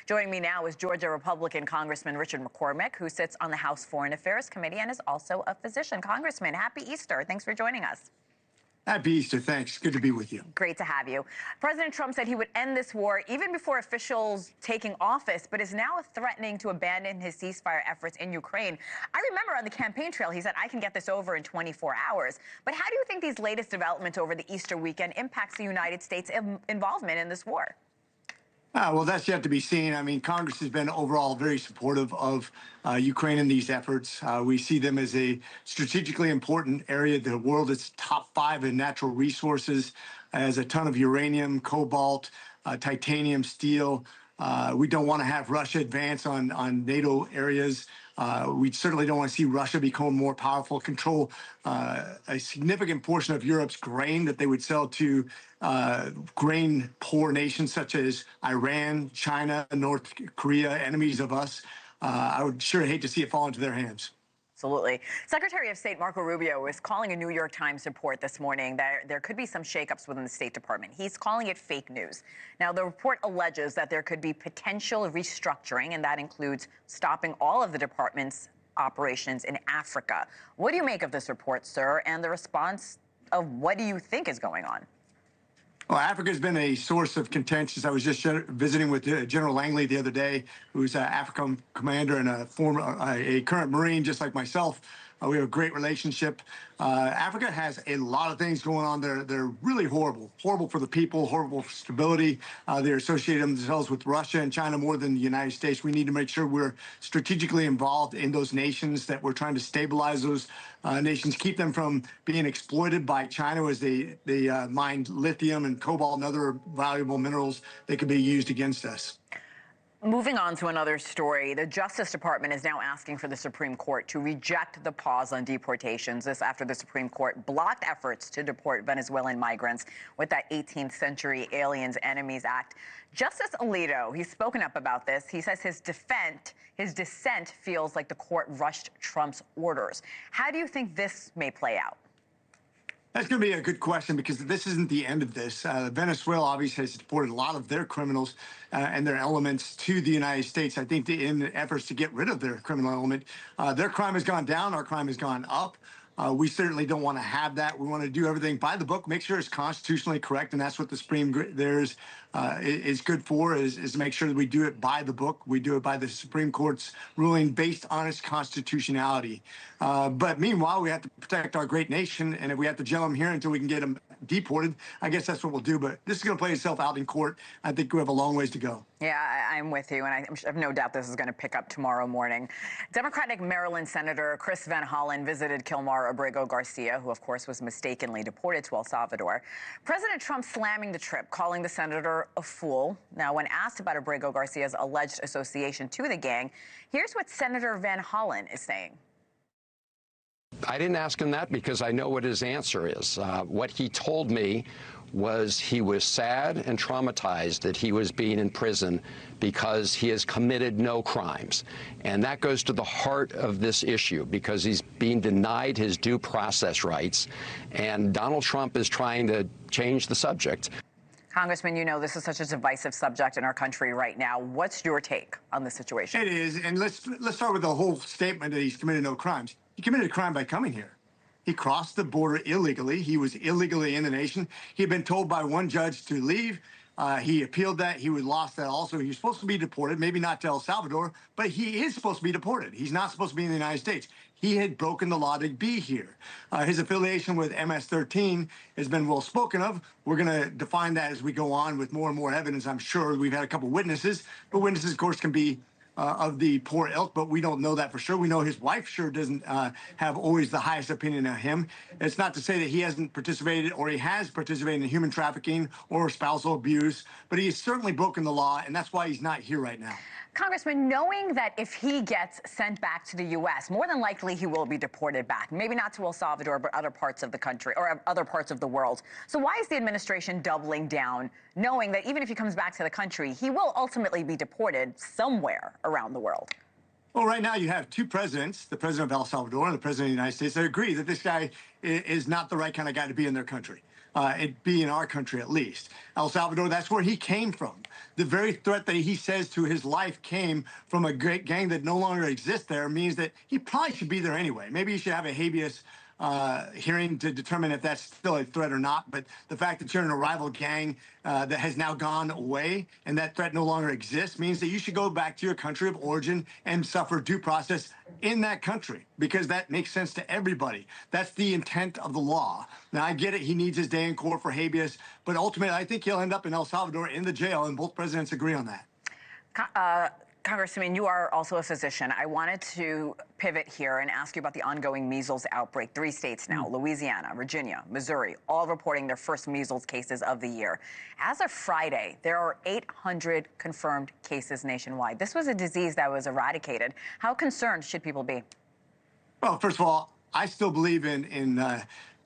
Joining me now is Georgia Republican Congressman Richard McCormick, who sits on the House Foreign Affairs Committee and is also a physician. Congressman, happy Easter. Thanks for joining us. Happy Easter. Thanks. Good to be with you. Great to have you. President Trump said he would end this war even before officials taking office, but is now threatening to abandon his ceasefire efforts in Ukraine. I remember on the campaign trail, he said, I can get this over in 24 hours. But how do you think these latest developments over the Easter weekend impacts the United States' involvement in this war? Well, that's yet to be seen. I mean, Congress has been overall very supportive of Ukraine in these efforts. We see them as a strategically important area. The world is top 5 in natural resources, has a ton of uranium, cobalt, titanium, steel. We don't want to have Russia advance on NATO areas. We certainly don't want to see Russia become more powerful, control a significant portion of Europe's grain that they would sell to grain-poor nations such as Iran, China, North Korea, enemies of us. I would sure hate to see it fall into their hands. Absolutely. Secretary of State Marco Rubio is calling a New York Times report this morning that there could be some shakeups within the State Department. He's calling it fake news. Now, the report alleges that there could be potential restructuring, and that includes stopping all of the department's operations in Africa. What do you make of this report, sir, and the response of what do you think is going on? Well, Africa has been a source of contention. I was just visiting with General Langley the other day, who's an African commander and a current Marine, just like myself. We have a great relationship. Africa has a lot of things going on there. They're really horrible. Horrible for the people, horrible for stability. They're associating themselves with Russia and China more than the United States. We need to make sure we're strategically involved in those nations, that we're trying to stabilize those nations, keep them from being exploited by China as they mine lithium and cobalt and other valuable minerals that could be used against us. Moving on to another story, the Justice Department is now asking for the Supreme Court to reject the pause on deportations. This after the Supreme Court blocked efforts to deport Venezuelan migrants with that 18th Century Aliens Enemies Act. Justice Alito, he's spoken up about this. He says his dissent feels like the court rushed Trump's orders. How do you think this may play out? That's going to be a good question, because this isn't the end of this. Venezuela obviously has deported a lot of their criminals and their elements to the United States. I think in efforts to get rid of their criminal element, their crime has gone down, our crime has gone up. We certainly don't want to have that. We want to do everything by the book, make sure it's constitutionally correct, and that's what the Supreme is good for, is to make sure that we do it by the book. We do it by the Supreme Court's ruling based on its constitutionality. But meanwhile, we have to protect our great nation, and if we have to jail them here until we can get them deported, I guess that's what we'll do. But this is going to play itself out in court. I think we have a long ways to go. Yeah, I'm with you, and I have no doubt this is going to pick up tomorrow morning. Democratic Maryland Senator Chris Van Hollen visited Kilmar Abrego Garcia, who, of course, was mistakenly deported to El Salvador. President Trump slamming the trip, calling the senator a fool. Now, when asked about Abrego Garcia's alleged association to the gang, here's what Senator Van Hollen is saying. I didn't ask him that because I know what his answer is. What he told me was he was sad and traumatized that he was being in prison because he has committed no crimes. And that goes to the heart of this issue, because he's being denied his due process rights. And Donald Trump is trying to change the subject. Congressman, you know this is such a divisive subject in our country right now. What's your take on the situation? It is, and let's start with the whole statement that he's committed no crimes. He committed a crime by coming here. He crossed the border illegally. He was illegally in the nation. He had been told by one judge to leave. He appealed that. He lost that also. He was supposed to be deported, maybe not to El Salvador, but he is supposed to be deported. He's not supposed to be in the United States. He had broken the law to be here. His affiliation with MS-13 has been well spoken of. We're going to define that as we go on with more and more evidence. I'm sure we've had a couple witnesses, but witnesses, of course, can be of the poor ilk, but we don't know that for sure. We know his wife sure doesn't have always the highest opinion of him. It's not to say that he hasn't participated or he has participated in human trafficking or spousal abuse, but he has certainly broken the law, and that's why he's not here right now. Congressman, knowing that if he gets sent back to the U.S., more than likely he will be deported back, maybe not to El Salvador, but other parts of the country or other parts of the world. So why is the administration doubling down, knowing that even if he comes back to the country, he will ultimately be deported somewhere around the world? Well, right now you have two presidents, the president of El Salvador and the president of the United States, that agree that this guy is not the right kind of guy to be in their country. it be in our country at least. El Salvador, that's where he came from. The very threat that he says to his life came from a great gang that no longer exists there means that he probably should be there anyway. Maybe he should have a habeas hearing to determine if that's still a threat or not. But the fact that you're in a rival gang that has now gone away and that threat no longer exists means that you should go back to your country of origin and suffer due process in that country, because that makes sense to everybody. That's the intent of the law. Now, I get it. He needs his day in court for habeas, but ultimately, I think he'll end up in El Salvador in the jail, and both presidents agree on that. Congressman, you are also a physician. I wanted to pivot here and ask you about the ongoing measles outbreak. 3 states now, Louisiana, Virginia, Missouri, all reporting their first measles cases of the year. As of Friday, there are 800 confirmed cases nationwide. This was a disease that was eradicated. How concerned should people be? Well, first of all, I still believe in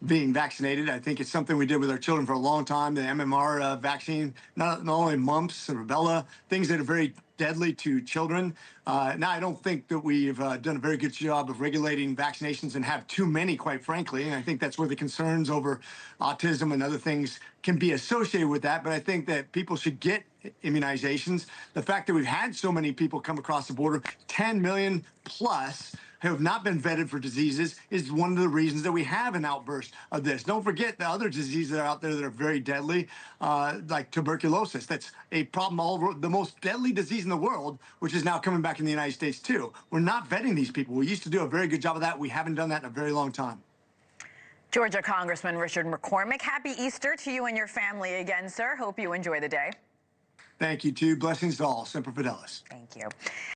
being vaccinated. I think it's something we did with our children for a long time. The MMR vaccine, not only mumps and rubella, things that are very deadly to children. Now, I don't think that we've done a very good job of regulating vaccinations and have too many, quite frankly. And I think that's where the concerns over autism and other things can be associated with that. But I think that people should get immunizations. The fact that we've had so many people come across the border, 10 million plus, who have not been vetted for diseases, is one of the reasons that we have an outburst of this. Don't forget the other diseases that are out there that are very deadly, like tuberculosis. That's a problem all over, the most deadly disease in the world, which is now coming back in the United States too. We're not vetting these people. We used to do a very good job of that. We haven't done that in a very long time. Georgia Congressman Richard McCormick, happy Easter to you and your family again, sir. Hope you enjoy the day. Thank you, too. Blessings to all. Semper Fidelis. Thank you.